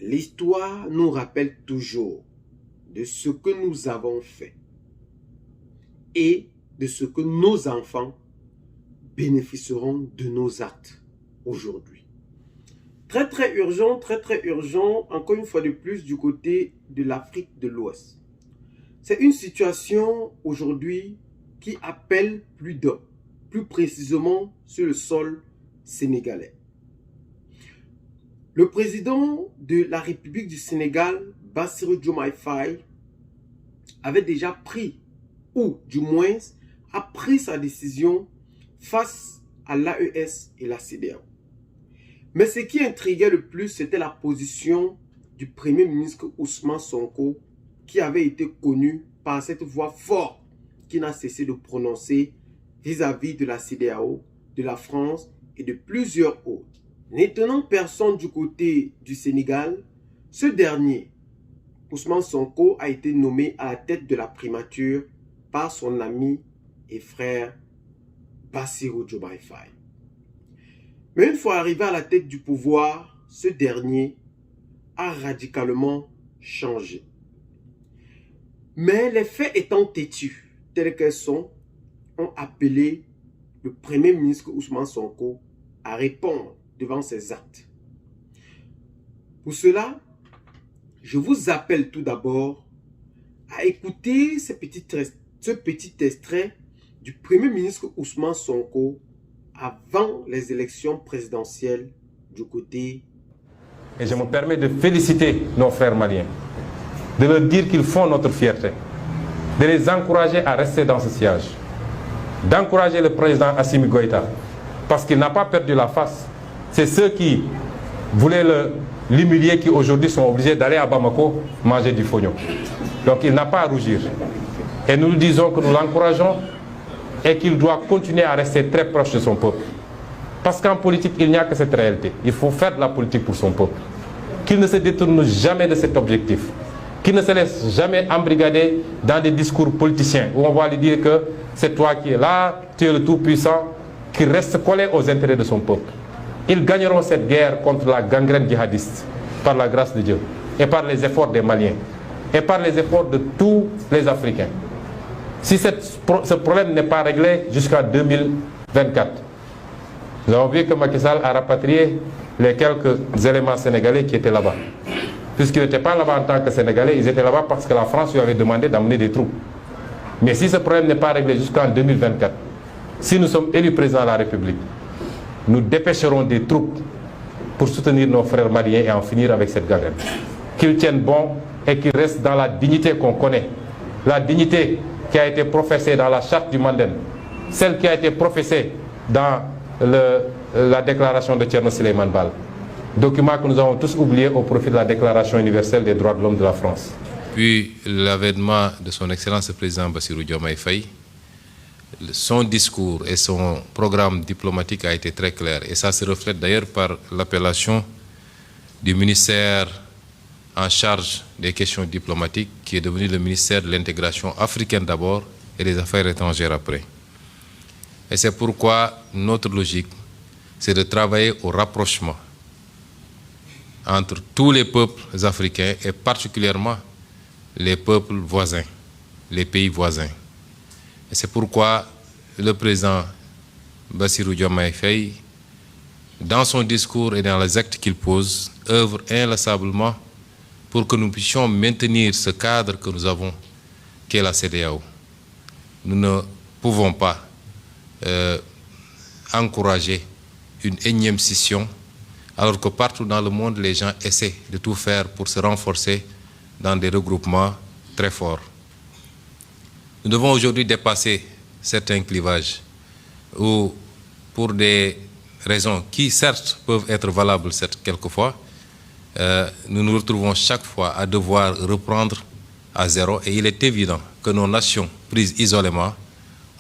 L'histoire nous rappelle toujours de ce que nous avons fait et de ce que nos enfants bénéficieront de nos actes aujourd'hui. Très urgent, encore une fois de plus du côté de l'Afrique de l'Ouest. C'est une situation aujourd'hui qui appelle plus d'hommes, plus précisément sur le sol sénégalais. Le président de la République du Sénégal, Bassirou Diomaye Faye, avait déjà pris, ou du moins a pris sa décision face à l'AES et la CEDEAO. Mais ce qui intriguait le plus, c'était la position du Premier ministre Ousmane Sonko, qui avait été connu par cette voix forte qui n'a cessé de prononcer vis-à-vis de la CEDEAO, de la France et de plusieurs autres. N'étonnant personne du côté du Sénégal, ce dernier, Ousmane Sonko, a été nommé à la tête de la primature par son ami et frère Bassirou Diomaye Faye. Mais une fois arrivé à la tête du pouvoir, ce dernier a radicalement changé. Mais les faits étant têtus, tels qu'elles sont, ont appelé le Premier ministre Ousmane Sonko à répondre devant ses actes. Pour cela, je vous appelle tout d'abord à écouter ce petit extrait du Premier ministre Ousmane Sonko avant les élections présidentielles du côté. Et je me permets de féliciter nos frères maliens, de leur dire qu'ils font notre fierté, de les encourager à rester dans ce siège, d'encourager le président Assimi Goïta, parce qu'il n'a pas perdu la face. C'est ceux qui voulaient l'humilier qui aujourd'hui sont obligés d'aller à Bamako manger du fognon. Donc il n'a pas à rougir. Et nous lui disons que nous l'encourageons et qu'il doit continuer à rester très proche de son peuple. Parce qu'en politique, il n'y a que cette réalité. Il faut faire de la politique pour son peuple. Qu'il ne se détourne jamais de cet objectif. Qu'il ne se laisse jamais embrigader dans des discours politiciens où on va lui dire que c'est toi qui es là, tu es le tout-puissant, qu'il reste collé aux intérêts de son peuple. Ils gagneront cette guerre contre la gangrène djihadiste par la grâce de Dieu et par les efforts des Maliens et par les efforts de tous les Africains. Si ce problème n'est pas réglé jusqu'en 2024, nous avons vu que Macky Sall a rapatrié les quelques éléments sénégalais qui étaient là-bas. Puisqu'ils n'étaient pas là-bas en tant que Sénégalais, ils étaient là-bas parce que la France lui avait demandé d'amener des troupes. Mais si ce problème n'est pas réglé jusqu'en 2024, si nous sommes élus président de la République, nous dépêcherons des troupes pour soutenir nos frères maliens et en finir avec cette gangrène. Qu'ils tiennent bon et qu'ils restent dans la dignité qu'on connaît. La dignité qui a été professée dans la charte du Mandem, celle qui a été professée dans la déclaration de Thierno Souleymane Baal, document que nous avons tous oublié au profit de la Déclaration universelle des droits de l'homme de la France. Puis l'avènement de son Excellence le Président Bassirou Diomaye Faye, son discours et son programme diplomatique a été très clair. Et ça se reflète d'ailleurs par l'appellation du ministère en charge des questions diplomatiques, qui est devenu le ministère de l'intégration africaine d'abord et des affaires étrangères après. Et c'est pourquoi notre logique, c'est de travailler au rapprochement entre tous les peuples africains et particulièrement les peuples voisins, les pays voisins. Et c'est pourquoi le président Bassirou Diomaye Faye, dans son discours et dans les actes qu'il pose, œuvre inlassablement pour que nous puissions maintenir ce cadre que nous avons, qu'est la CEDEAO. Nous ne pouvons pas encourager une énième scission, alors que partout dans le monde, les gens essaient de tout faire pour se renforcer dans des regroupements très forts. Nous devons aujourd'hui dépasser certains clivages où, pour des raisons qui certes peuvent être valables quelquefois, nous nous retrouvons chaque fois à devoir reprendre à zéro, et il est évident que nos nations prises isolément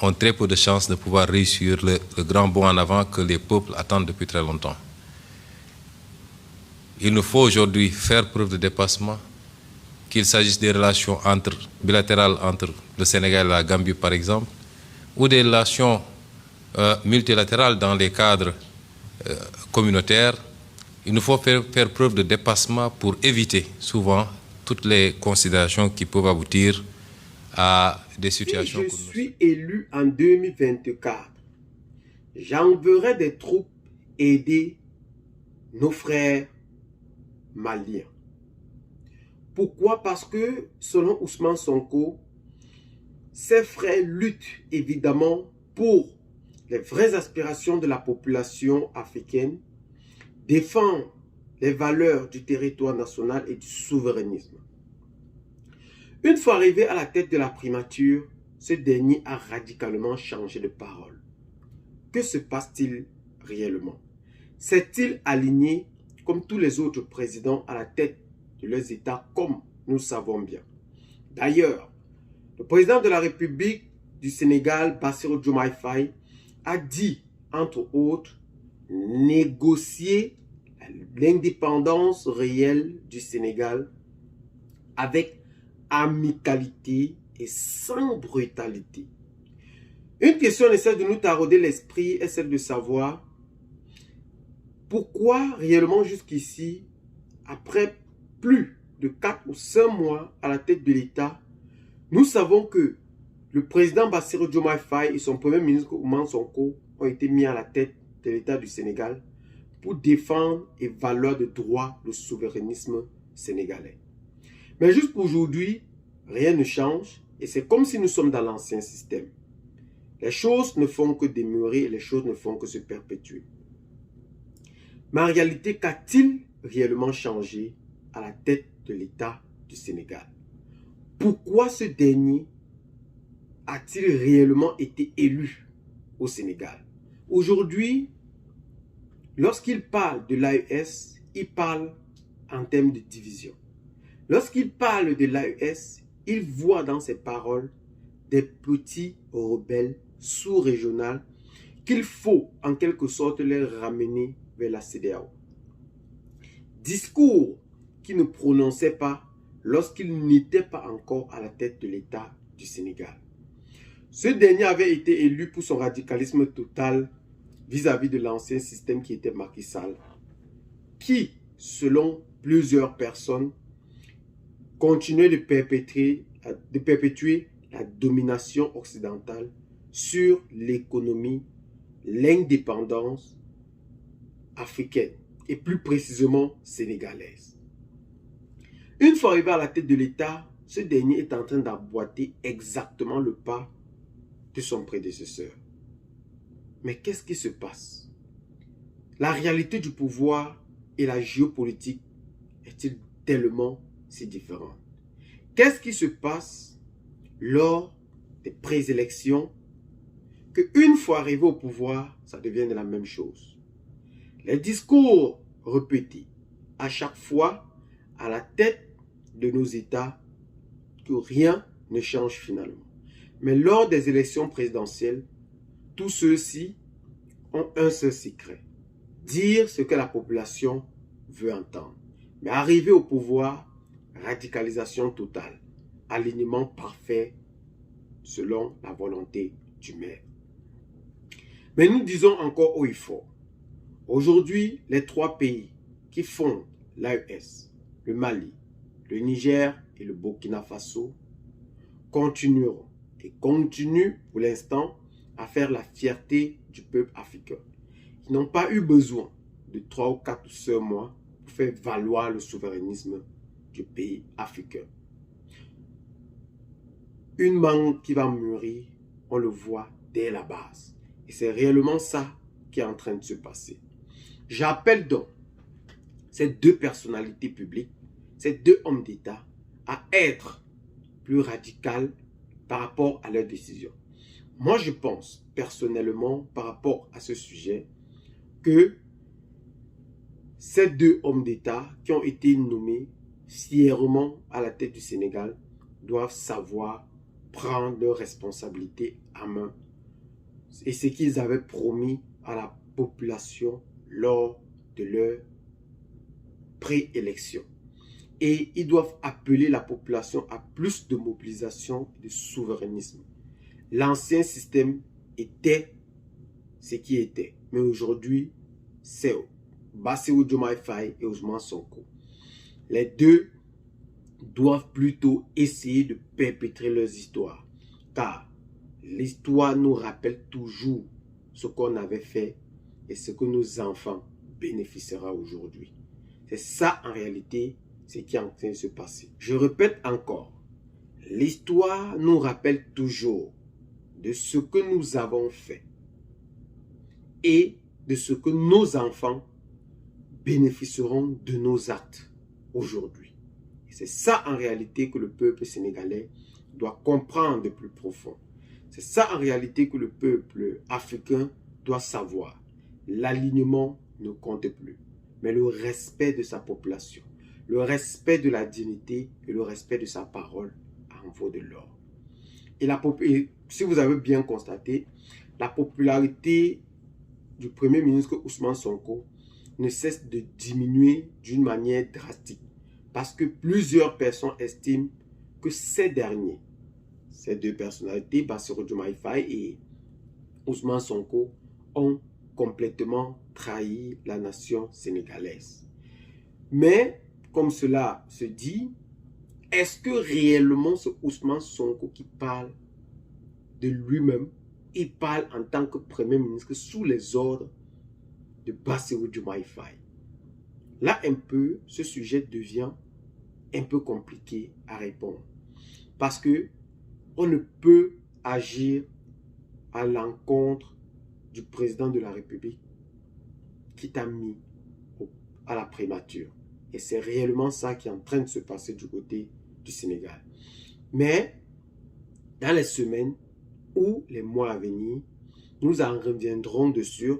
ont très peu de chances de pouvoir réussir le grand bond en avant que les peuples attendent depuis très longtemps. Il nous faut aujourd'hui faire preuve de dépassement, qu'il s'agisse des relations bilatérales entre le Sénégal et la Gambie par exemple, ou des relations multilatérales dans les cadres communautaires. il nous faut faire preuve de dépassement pour éviter souvent toutes les considérations qui peuvent aboutir à des situations. Si je suis élu en 2024, j'enverrai des troupes aider nos frères maliens. Pourquoi? Parce que selon Ousmane Sonko, ses frères luttent évidemment pour les vraies aspirations de la population africaine, défendent les valeurs du territoire national et du souverainisme. Une fois arrivé à la tête de la primature, ce dernier a radicalement changé de parole. Que se passe-t-il réellement? S'est-il aligné comme tous les autres présidents à la tête de leurs États, comme nous savons bien? D'ailleurs, le président de la République du Sénégal, Bassirou Diomaye Faye, a dit, entre autres, négocier l'indépendance réelle du Sénégal avec amicalité et sans brutalité. Une question essaie de nous tarauder l'esprit est celle de savoir pourquoi réellement jusqu'ici, après plus de 4 ou 5 mois à la tête de l'État, nous savons que le président Bassirou Diomaye Faye et son premier ministre Ousmane Sonko ont été mis à la tête de l'État du Sénégal pour défendre et valoir de droit le souverainisme sénégalais. Mais jusqu'aujourd'hui, rien ne change et c'est comme si nous sommes dans l'ancien système. Les choses ne font que demeurer et les choses ne font que se perpétuer. Mais en réalité, qu'a-t-il réellement changé à la tête de l'État du Sénégal? Pourquoi ce dernier a-t-il réellement été élu au Sénégal? Aujourd'hui, lorsqu'il parle de l'AES, il parle en termes de division. Lorsqu'il parle de l'AES, il voit dans ses paroles des petits rebelles sous-régionaux qu'il faut en quelque sorte les ramener vers la CEDEAO. Discours qu'il ne prononçait pas lorsqu'il n'était pas encore à la tête de l'État du Sénégal. Ce dernier avait été élu pour son radicalisme total vis-à-vis de l'ancien système qui était Macky Sall, qui, selon plusieurs personnes, continuait de perpétuer la domination occidentale sur l'économie, l'indépendance africaine et plus précisément sénégalaise. Une fois arrivé à la tête de l'État, ce dernier est en train d'emboîter exactement le pas de son prédécesseur. Mais qu'est-ce qui se passe? La réalité du pouvoir et la géopolitique est-il tellement si différente? Qu'est-ce qui se passe lors des préélections qu'une fois arrivé au pouvoir, ça devient la même chose? Les discours répétés à chaque fois à la tête de nos États que rien ne change finalement. Mais lors des élections présidentielles, tous ceux-ci ont un seul secret: dire ce que la population veut entendre. Mais arriver au pouvoir, radicalisation totale, alignement parfait selon la volonté du maire. Mais nous disons encore haut et fort, aujourd'hui, les 3 pays qui fondent l'AES, le Mali, le Niger et le Burkina Faso, continueront et continuent pour l'instant à faire la fierté du peuple africain. Ils n'ont pas eu besoin de 3 ou 4 ou 5 mois pour faire valoir le souverainisme du pays africain. Une mangue qui va mûrir, on le voit dès la base. Et c'est réellement ça qui est en train de se passer. J'appelle donc ces 2 personnalités publiques, ces 2 hommes d'État, à être plus radicaux par rapport à leurs décisions. Moi, je pense personnellement, par rapport à ce sujet, que ces 2 hommes d'État qui ont été nommés fièrement à la tête du Sénégal doivent savoir prendre leurs responsabilités à main. Et ce qu'ils avaient promis à la population lors de leur préélection. Et ils doivent appeler la population à plus de mobilisation et de souverainisme. L'ancien système était ce qui était. Mais aujourd'hui, c'est Bassirou Diomaye Faye et Ousmane Sonko. Les deux doivent plutôt essayer de perpétrer leurs histoires. Car l'histoire nous rappelle toujours ce qu'on avait fait et ce que nos enfants bénéficiera aujourd'hui. C'est ça en réalité ce qui est en train de se passer. Je répète encore, l'histoire nous rappelle toujours de ce que nous avons fait et de ce que nos enfants bénéficieront de nos actes aujourd'hui. C'est ça en réalité que le peuple sénégalais doit comprendre de plus profond. C'est ça en réalité que le peuple africain doit savoir. L'alignement ne compte plus, mais le respect de sa population, le respect de la dignité et le respect de sa parole en vaut de l'or. Et si vous avez bien constaté, la popularité du Premier ministre Ousmane Sonko ne cesse de diminuer d'une manière drastique. Parce que plusieurs personnes estiment que ces derniers, ces deux personnalités, Bassirou Diomaye Faye et Ousmane Sonko, ont complètement trahi la nation sénégalaise. Mais, comme cela se dit, est-ce que réellement ce Ousmane Sonko qui parle de lui-même, il parle en tant que Premier ministre sous les ordres de Bassirou Diomaye Faye? Là, un peu, ce sujet devient un peu compliqué à répondre. Parce que on ne peut agir à l'encontre du président de la République qui t'a mis à la primature. Et c'est réellement ça qui est en train de se passer du côté du Sénégal. Mais, dans les semaines ou les mois à venir, nous en reviendrons dessus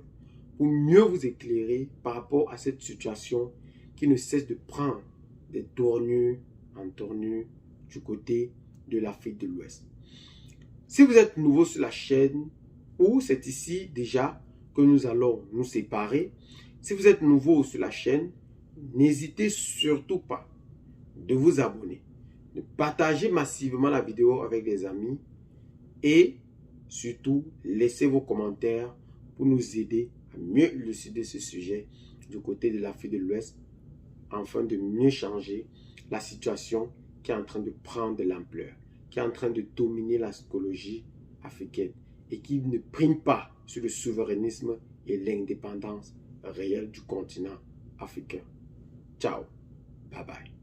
pour mieux vous éclairer par rapport à cette situation qui ne cesse de prendre des tournures en tournure du côté de l'Afrique de l'Ouest. Si vous êtes nouveau sur la chaîne, ou c'est ici déjà que nous allons nous séparer, si vous êtes nouveau sur la chaîne, n'hésitez surtout pas de vous abonner, de partager massivement la vidéo avec des amis et surtout laissez vos commentaires pour nous aider à mieux élucider ce sujet du côté de l'Afrique de l'Ouest afin de mieux changer la situation qui est en train de prendre de l'ampleur, qui est en train de dominer la psychologie africaine et qui ne prime pas sur le souverainisme et l'indépendance réelle du continent africain. Ciao, bye bye.